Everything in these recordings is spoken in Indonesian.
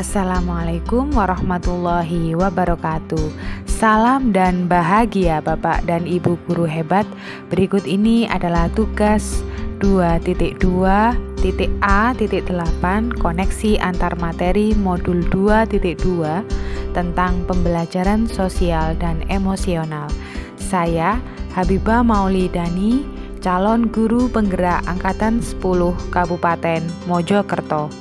Assalamualaikum warahmatullahi wabarakatuh. Salam dan bahagia Bapak dan Ibu guru hebat. Berikut ini adalah tugas 2.2.A.8 koneksi antar materi modul 2.2 tentang pembelajaran sosial dan emosional. Saya Habibah Maulidani, calon guru penggerak angkatan 10 Kabupaten Mojokerto.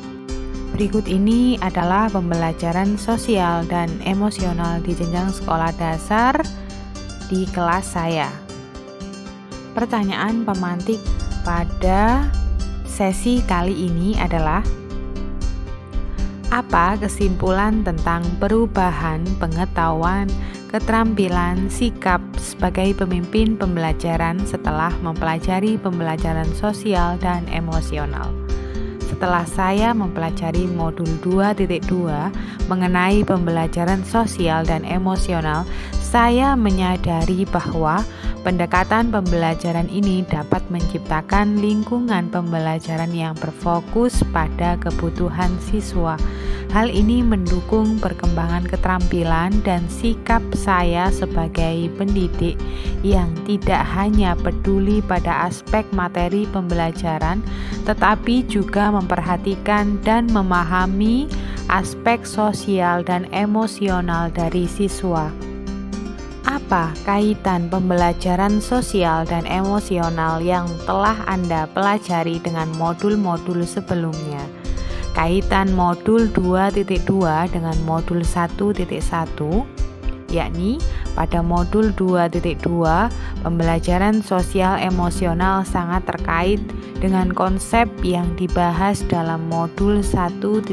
Berikut ini adalah pembelajaran sosial dan emosional di jenjang sekolah dasar di kelas saya. Pertanyaan pemantik pada sesi kali ini adalah: apa kesimpulan tentang perubahan pengetahuan, keterampilan, sikap sebagai pemimpin pembelajaran setelah mempelajari pembelajaran sosial dan emosional? Setelah saya mempelajari modul 2.2 mengenai pembelajaran sosial dan emosional, saya menyadari bahwa pendekatan pembelajaran ini dapat menciptakan lingkungan pembelajaran yang berfokus pada kebutuhan siswa. Hal ini mendukung perkembangan keterampilan dan sikap saya sebagai pendidik yang tidak hanya peduli pada aspek materi pembelajaran, tetapi juga memperhatikan dan memahami aspek sosial dan emosional dari siswa. Apa kaitan pembelajaran sosial dan emosional yang telah Anda pelajari dengan modul-modul sebelumnya? Kaitan modul 2.2 dengan modul 1.1, yakni pada modul 2.2 pembelajaran sosial emosional sangat terkait dengan konsep yang dibahas dalam modul 1.1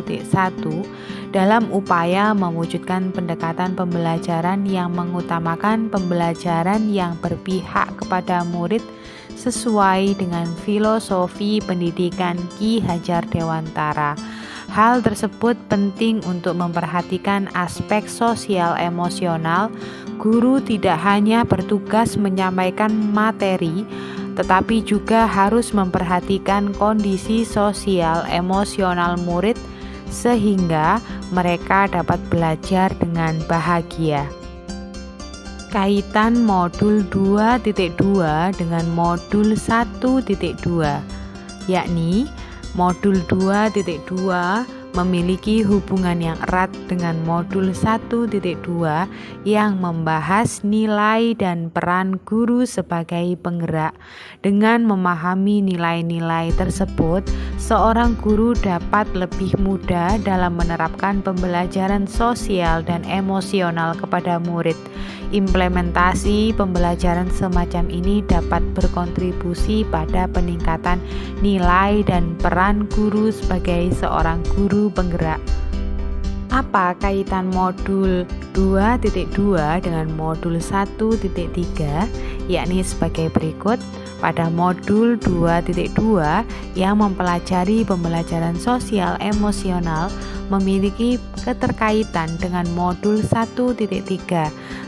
dalam upaya mewujudkan pendekatan pembelajaran yang mengutamakan pembelajaran yang berpihak kepada murid sesuai dengan filosofi pendidikan Ki Hajar Dewantara. Hal tersebut penting untuk memperhatikan aspek sosial emosional. Guru tidak hanya bertugas menyampaikan materi, tetapi juga harus memperhatikan kondisi sosial emosional murid sehingga mereka dapat belajar dengan bahagia. Kaitan modul 2.2 dengan modul 1.2, yakni modul 2.2 memiliki hubungan yang erat dengan modul 1.2 yang membahas nilai dan peran guru sebagai penggerak. Dengan memahami nilai-nilai tersebut, seorang guru dapat lebih mudah dalam menerapkan pembelajaran sosial dan emosional kepada murid. Implementasi pembelajaran semacam ini dapat berkontribusi pada peningkatan nilai dan peran guru sebagai seorang guru penggerak. Apa kaitan modul 2.2 dengan modul 1.3, yakni sebagai berikut. Pada modul 2.2 yang mempelajari pembelajaran sosial emosional memiliki keterkaitan dengan modul 1.3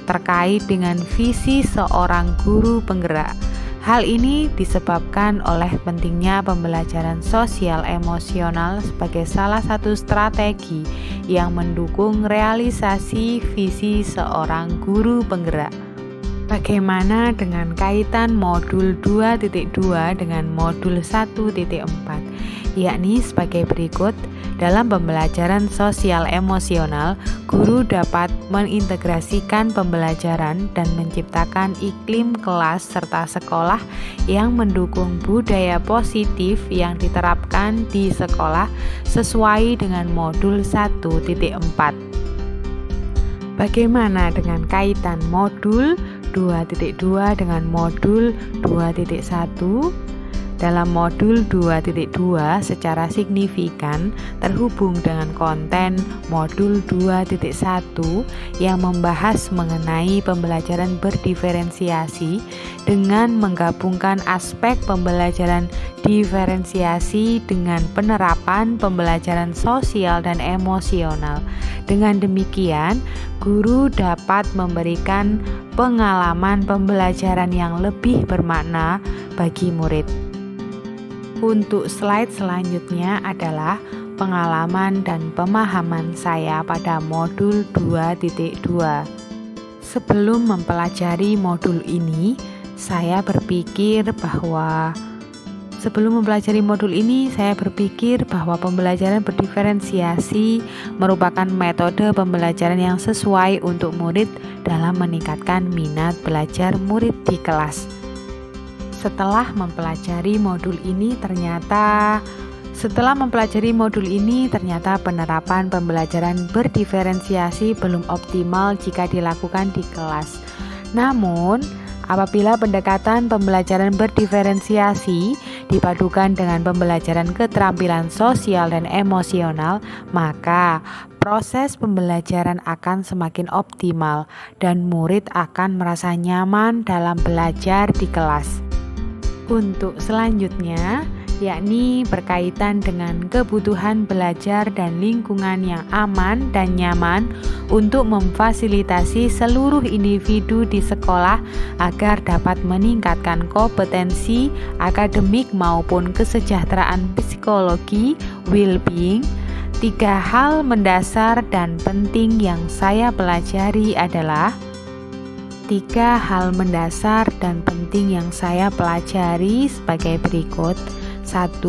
terkait dengan visi seorang guru penggerak. Hal ini disebabkan oleh pentingnya pembelajaran sosial emosional sebagai salah satu strategi yang mendukung realisasi visi seorang guru penggerak. Bagaimana dengan kaitan modul 2.2 dengan modul 1.4, yakni sebagai berikut. Dalam pembelajaran sosial emosional, guru dapat mengintegrasikan pembelajaran dan menciptakan iklim kelas serta sekolah yang mendukung budaya positif yang diterapkan di sekolah sesuai dengan modul 1.4. Bagaimana dengan kaitan modul 2.2 dengan modul 2.1? Dalam modul 2.2 secara signifikan terhubung dengan konten modul 2.1 yang membahas mengenai pembelajaran berdiferensiasi dengan menggabungkan aspek pembelajaran diferensiasi dengan penerapan pembelajaran sosial dan emosional. Dengan demikian, guru dapat memberikan pengalaman pembelajaran yang lebih bermakna bagi murid. Untuk slide selanjutnya adalah pengalaman dan pemahaman saya pada modul 2.2. Sebelum mempelajari modul ini, saya berpikir bahwa pembelajaran berdiferensiasi merupakan metode pembelajaran yang sesuai untuk murid dalam meningkatkan minat belajar murid di kelas. Setelah mempelajari modul ini, ternyata penerapan pembelajaran berdiferensiasi belum optimal jika dilakukan di kelas. Namun, apabila pendekatan pembelajaran berdiferensiasi dipadukan dengan pembelajaran keterampilan sosial dan emosional, maka proses pembelajaran akan semakin optimal dan murid akan merasa nyaman dalam belajar di kelas. Untuk selanjutnya, yakni berkaitan dengan kebutuhan belajar dan lingkungan yang aman dan nyaman untuk memfasilitasi seluruh individu di sekolah agar dapat meningkatkan kompetensi akademik maupun kesejahteraan psikologi, well-being. 3 hal mendasar dan penting yang saya pelajari adalah sebagai berikut. 1.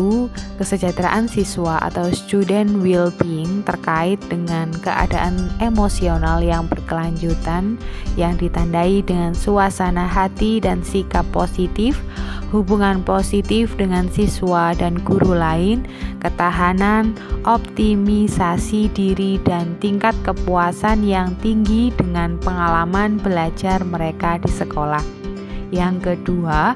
Kesejahteraan siswa atau student well-being terkait dengan keadaan emosional yang berkelanjutan yang ditandai dengan suasana hati dan sikap positif, hubungan positif dengan siswa dan guru lain, ketahanan, optimisasi diri, dan tingkat kepuasan yang tinggi dengan pengalaman belajar mereka di sekolah. Yang kedua,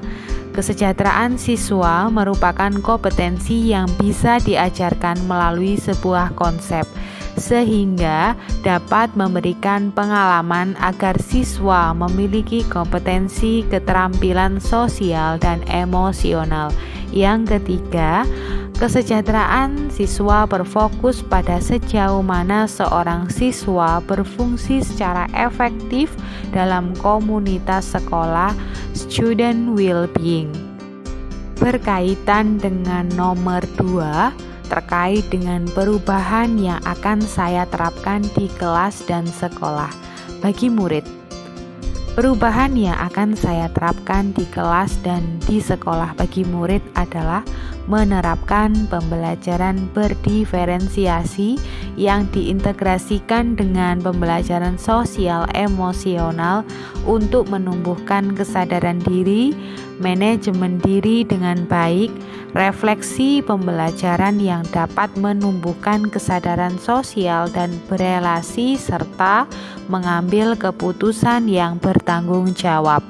kesejahteraan siswa merupakan kompetensi yang bisa diajarkan melalui sebuah konsep, sehingga dapat memberikan pengalaman agar siswa memiliki kompetensi keterampilan sosial dan emosional. Yang ketiga, kesejahteraan siswa berfokus pada sejauh mana seorang siswa berfungsi secara efektif dalam komunitas sekolah, student well-being. Berkaitan dengan nomor 2, terkait dengan perubahan yang akan saya terapkan di kelas dan sekolah bagi murid. Perubahan yang akan saya terapkan di kelas dan di sekolah bagi murid adalah menerapkan pembelajaran berdiferensiasi yang diintegrasikan dengan pembelajaran sosial emosional untuk menumbuhkan kesadaran diri, manajemen diri dengan baik, refleksi pembelajaran yang dapat menumbuhkan kesadaran sosial dan berelasi, serta mengambil keputusan yang bertanggung jawab.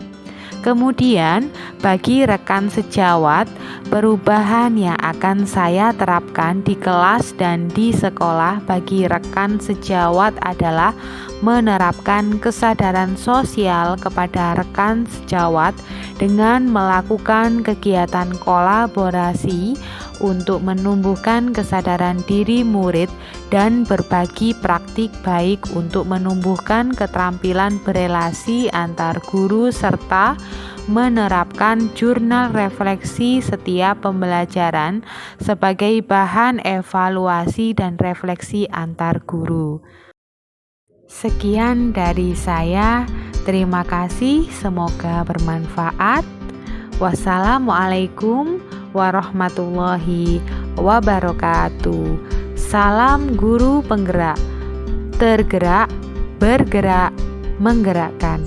Kemudian, bagi rekan sejawat, perubahan yang akan saya terapkan di kelas dan di sekolah bagi rekan sejawat adalah menerapkan kesadaran sosial kepada rekan sejawat dengan melakukan kegiatan kolaborasi untuk menumbuhkan kesadaran diri murid dan berbagi praktik baik untuk menumbuhkan keterampilan berelasi antar guru, serta menerapkan jurnal refleksi setiap pembelajaran sebagai bahan evaluasi dan refleksi antar guru. Sekian dari saya. Terima kasih, semoga bermanfaat. Wassalamualaikum warahmatullahi wabarakatuh. Salam guru penggerak, tergerak, bergerak, menggerakkan.